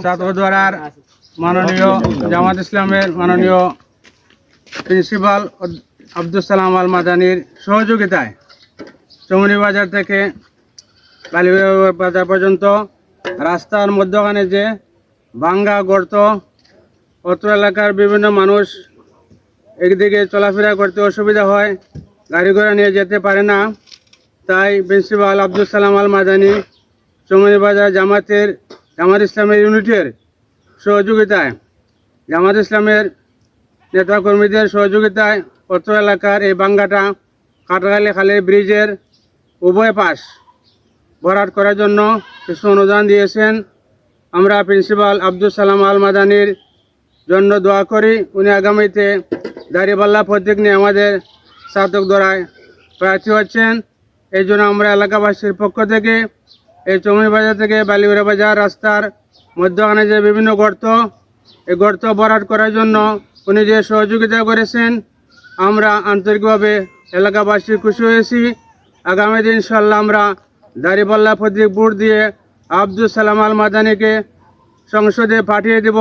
ছাত্রদ্বারার মাননীয় জামাত ইসলামের মাননীয় প্রিন্সিপাল আব্দুল সালাম আল মাদানির সহযোগিতায় চৌমনি বাজার থেকে বালিবাজার বাজার পর্যন্ত রাস্তার মধ্যখানে যে ভাঙ্গা গর্ত, অত্র এলাকার বিভিন্ন মানুষ একদিকে চলাফেরা করতে অসুবিধা হয়, গাড়ি ঘোড়া নিয়ে যেতে পারে না। তাই প্রিন্সিপাল আব্দুল সালাম আল মাদানি চৌমনি বাজার জামাত ইসলামের ইউনিটের সহযোগিতায়, জামাত ইসলামের নেতাকর্মীদের সহযোগিতায় অত্র এলাকার এই ভাঙ্গাটা কাটাখালী খালে ব্রিজের উভয় পাশ ভরাট করার জন্য কিছু অনুদান দিয়েছেন। আমরা প্রিন্সিপাল আব্দুল সালাম আল মাদানির জন্য দোয়া করি, উনি আগামীতে দাঁড়িপাল্লা প্রতীক নিয়ে আমাদের ছাত্রদ্বারায় প্রার্থী হচ্ছেন। এই জন্য আমরা এলাকাবাসীর পক্ষ থেকে এই চৌমনি বাজার থেকে বালিবাজার বাজার রাস্তার মধ্যখানে যে বিভিন্ন গর্ত, এই গর্ত ভরাট করার জন্য উনি যে সহযোগিতা করেছেন, আমরা আন্তরিকভাবে এলাকাবাসী খুশি হয়েছি। আগামী দিন ইনশাল্লাহ আমরা দাঁড়িপাল্লা প্রতীক ভোট দিয়ে আব্দুল সালাম আল মাদানিকে সংসদে পাঠিয়ে দেব।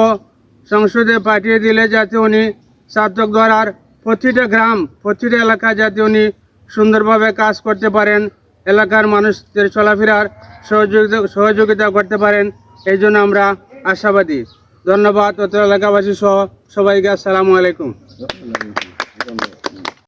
সংসদে পাঠিয়ে দিলে যাতে উনি ছাত্রদ্বারার প্রতিটা গ্রাম, প্রতিটা এলাকা যাতে উনি সুন্দরভাবে কাজ করতে পারেন, এলাকার মানুষদের চলাফেরার সহযোগিতা করতে পারেন, এই জন্য আমরা আশাবাদী। ধন্যবাদ। অত এলাকাবাসী সহ সবাইকে আসসালামু আলাইকুম।